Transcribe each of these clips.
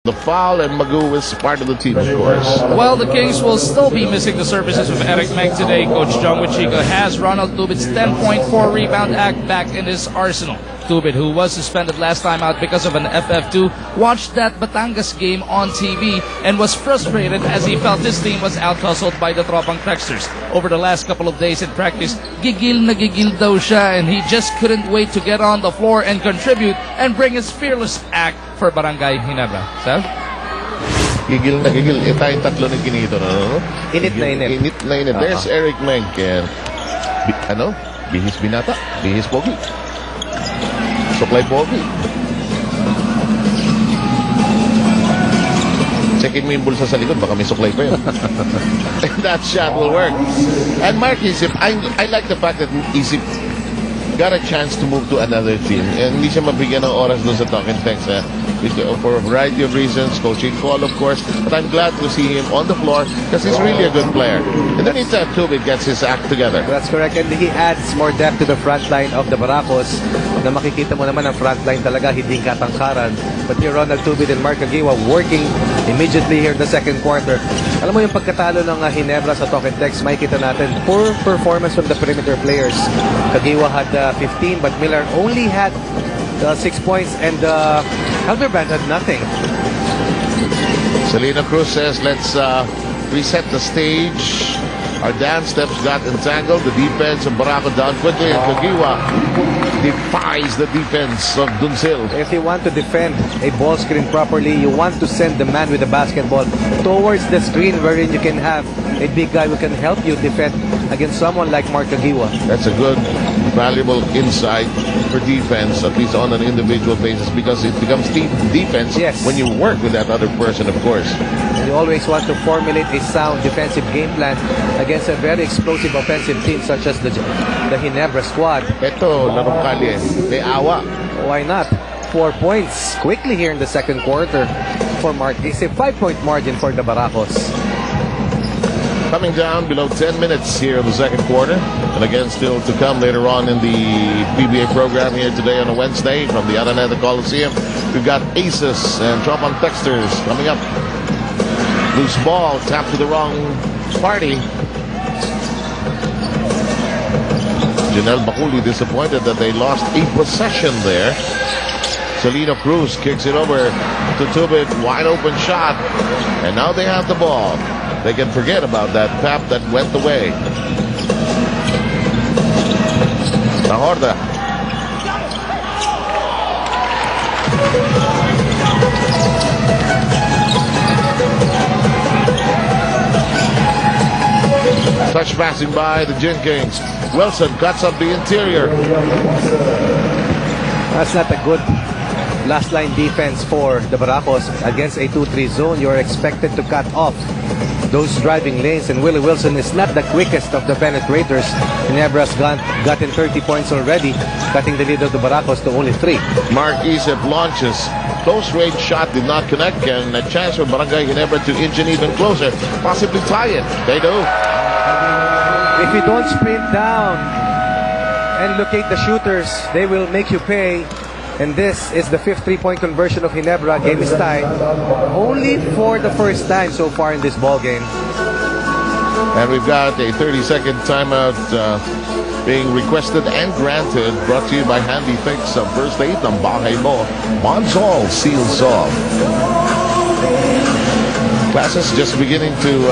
The foul, and Magoo is part of the team, of course. Well, the Kings will still be missing the services of Eric Meg today. Coach John Wichika has Ronald Tubid's 10.4 rebound act back in his arsenal. Tubid, who was suspended last time out because of an FF2, watched that Batangas game on TV and was frustrated as he felt his team was out-hustled by the Tropang Texters. Over the last couple of days in practice, gigil na gigil daw siya, and he just couldn't wait to get on the floor and contribute and bring his fearless act for Barangay Ginebra. Sir? Gigil na gigil. Tayong tatlo na ginito, no? Init na init. Init na init. There's Eric Meg. Bihis binata. Bihis pogi. Supply pogi. Checkin mo yung bulsa sa likod. Baka may supply pa yun. And that shot will work. And Mark Isip, I like the fact that Isip got a chance to move to another team. And hindi siya mabigyan ng oras doon sa Talking Tex. For a variety of reasons, coaching call, of course. But I'm glad to see him on the floor because he's really a good player. In the meantime, Tubid gets his act together. That's correct. And he adds more depth to the front line of the Barakos. Na makikita mo naman ang front line talaga, hindi katangkaran. But here, Ronald Tubid and Mark Kagiwa working immediately here in the second quarter. Alam mo yung pagkatalo ng Ginebra sa Talking Tex, makikita natin poor performance from the perimeter players. Kagiwa had 15, but Miller only had 6 points, and Helderbrand had nothing. Selena Cruz says, let's reset the stage. Our dance steps got entangled. The defense of Barako down quickly, and Kagiwa defies the defense of Dunsil. If you want to defend a ball screen properly, you want to send the man with the basketball towards the screen wherein you can have a big guy who can help you defend against someone like Mark Kagiwa. That's a good, valuable insight for defense, at least on an individual basis, because it becomes defense when you work with that other person, of course. And you always want to formulate a sound defensive game plan against a very explosive offensive team such as the Ginebra squad. Ito, larong kalye. May awa. Why not? 4 points quickly here in the second quarter for Mark. It's a 5-point margin for the Barakos. Coming down below 10 minutes here in the second quarter. And again, still to come later on in the PBA program here today on a Wednesday from the Araneta Coliseum. We've got Aces and Tropang Texters coming up. Loose ball, tapped to the wrong party. Janelle Bakuli disappointed that they lost a possession there. Selena Cruz kicks it over to Tubid. Wide open shot. And now they have the ball. They can forget about that tap that went away. La Horda. Touch passing by the Gin Kings. Wilson cuts up the interior. That's not a good last line defense for the Barakos. Against a 2-3 zone, you're expected to cut off those driving lanes, and Willie Wilson is not the quickest of the penetrators. Ginebra's gotten 30 points already, cutting the lead of the Barakos to only 3. Mark Isip launches. Close range shot did not connect, and a chance for Barangay Ginebra to inch in even closer, possibly tie it. They do. If you don't sprint down and locate the shooters, they will make you pay. And this is the 5th 3-point conversion of Ginebra. Game is tied only for the first time so far in this ball game. And we've got a 30-second timeout being requested and granted. Brought to you by Handy Fix of First Aid ng Bahay Mo. Bonzol seals off. Classes just beginning to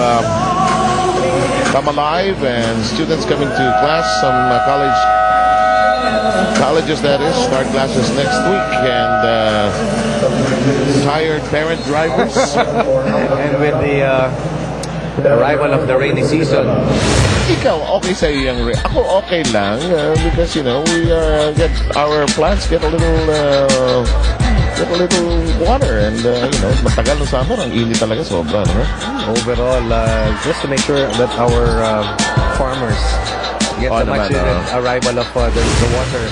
come alive, and students coming to class. Some colleges, that is, start classes next week, and tired parent drivers. And with the arrival of the rainy season. Ikaw, okay sa iyo yung rain? Ako okay lang, because, you know, our plants get a little water, and you know, matagal ng summer, ang init talaga, sobra, no? Overall, just to make sure that our farmers get the much arrival of the water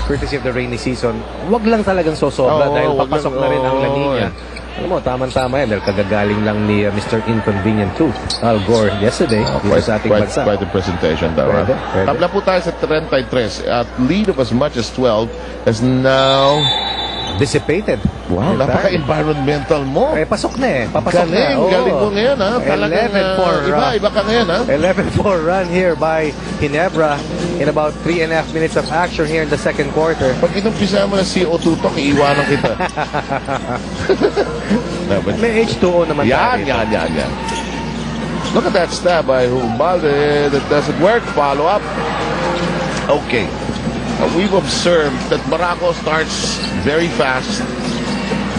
courtesy of the rainy season. Wag lang talagang sosobra dahil papasok na rin ang La Nina. Alam mo, tama-tama yan dahil kagagaling lang ni Mr. Inconvenient 2, Al Gore, yesterday dito sa ating bansa. Quite a presentation daw. Tabla po tayo sa 33 at lead of as much as 12 has now dissipated. Wow, napaka-environmental mo. Eh, pasok na eh. Papasok Galing, na. galing mo ngayon, ha? Talagang 11-4 iba ka ngayon, ha? 11-4 run here by Ginebra in about 3.5 minutes of action here in the second quarter. Pag inumpisa mo na CO2 talk, iiwanan kita. No, but May H2O naman tayo. yan. Look at that stab by Humbalde. That doesn't work. Follow up. Okay. We've observed that Barako starts very fast,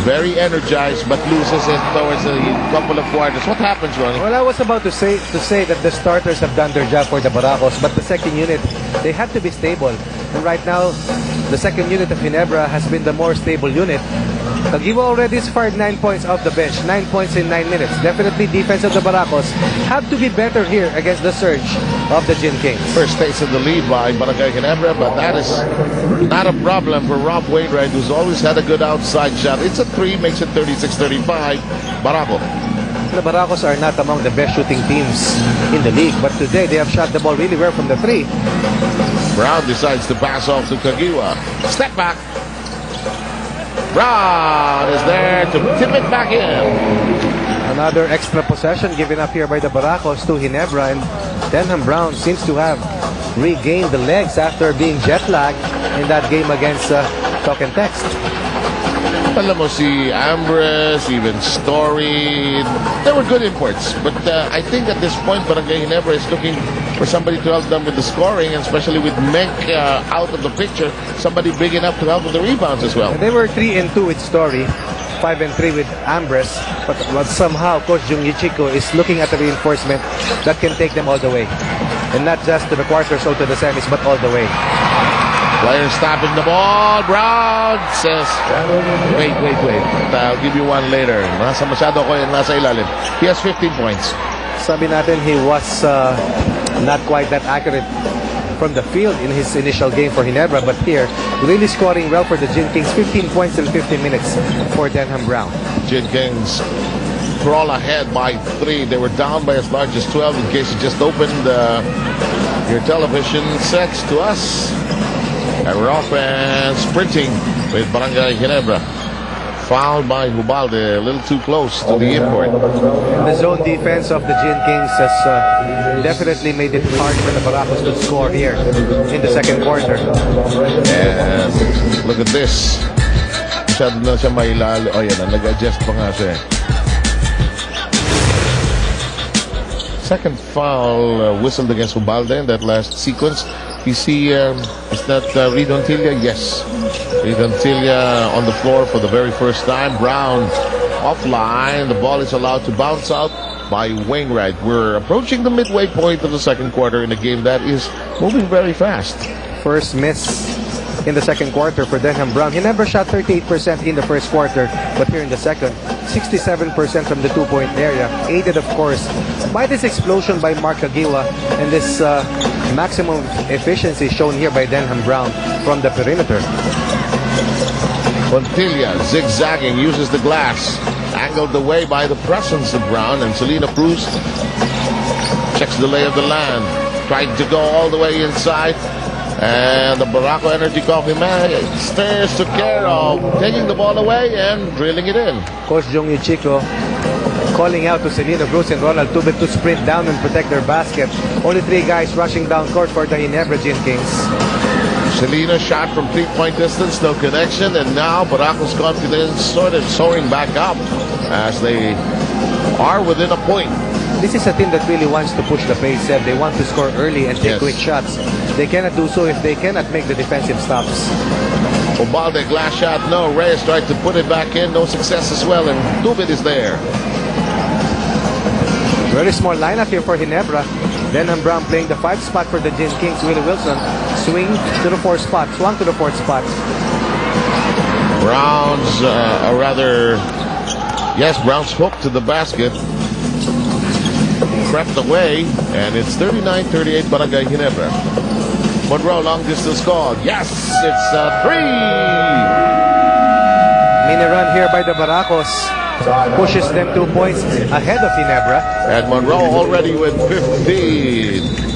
very energized, but loses it towards a couple of quarters. What happens, Ronnie? Well, I was about to say that the starters have done their job for the Barakos, but the second unit, they have to be stable. And right now, the second unit of Ginebra has been the more stable unit. Tagiwa already fired 9 points off the bench, 9 points in 9 minutes. Definitely defense of the Barakos have to be better here against the surge of the Gin Kings. First takes in the lead by Barangay Ginebra, but that is not a problem for Rob Wainwright, who's always had a good outside shot. It's a 3, makes it 36-35. Barako. The Barakos are not among the best shooting teams in the league, but today they have shot the ball really well from the 3. Brown decides to pass off to Kagiwa. Step back. Brown is there to tip it back in. Another extra possession given up here by the Barakos to Ginebra, and Denham Brown seems to have regained the legs after being jet lagged in that game against Talk and Text. Alam mo, si Ambrose, even Story, they were good imports. But I think at this point, Barangay Ginebra is looking for somebody to help them with the scoring, and especially with Menk out of the picture, somebody big enough to help with the rebounds as well. And they were 3-2 with Story, 5-3 with Ambrose, but somehow Coach Jung Yichiko is looking at a reinforcement that can take them all the way. And not just to the quarters or to the semis, but all the way. Player stopping the ball. Brown says, wait. I'll give you one later. Masyado ko yung nasa ilalim. He has 15 points. Sabi natin, he was not quite that accurate from the field in his initial game for Ginebra, but here, really scoring well for the Gin Kings. 15 points in 15 minutes for Denham Brown. Gin Kings crawl ahead by 3. They were down by as large as 12 in case you just opened your television sets to us. And we're off and sprinting with Barangay Ginebra. Fouled by Hubalde, a little too close to the import. The zone defense of the Gin Kings has definitely made it hard for the Barakos to score here in the second quarter. And look at this. Masyado na siya mailalo. Oh, yan. Nag-adjust pa nga siya. Second foul whistled against Hubalde in that last sequence. You see, is that Reed Ontilla? Yes. Reed Ontilla on the floor for the very first time. Brown offline. The ball is allowed to bounce out by Wainwright. We're approaching the midway point of the second quarter in a game that is moving very fast. First miss in the second quarter for Denham Brown. He never shot 38% in the first quarter, but here in the second, 67% from the 2-point area, aided of course by this explosion by Mark Agiwa and this maximum efficiency shown here by Denham Brown from the perimeter. Pontilla zigzagging, uses the glass, angled away by the presence of Brown, and Selena Cruz checks the lay of the land, tried to go all the way inside. And the Barako Energy Coffee man Stairs took care of taking the ball away and drilling it in. Coach Jung Yichiko calling out to Selena Cruz and Ronald Tubit to sprint down and protect their basket. Only 3 guys rushing down court for the Ginebra Gin Kings. Selena shot from 3-point distance, no connection, and now Barako's confidence sort of soaring back up as they are within a point. This is a team that really wants to push the pace. They want to score early and take quick shots. They cannot do so if they cannot make the defensive stops. Ubalde, glass shot, no. Reyes tried to put it back in, no success as well, and Tubit is there. Very small lineup here for Ginebra. Denham Brown playing the 5 spot for the Gin Kings. Willie Wilson swung to the 4th spot. Brown's, Brown's hook to the basket. Crept away, and it's 39-38 Barangay Ginebra. Monroe, long distance call. Yes, it's a 3. Mini run here by the Barakos pushes them 2 points ahead of Ginebra. And Monroe already with 15.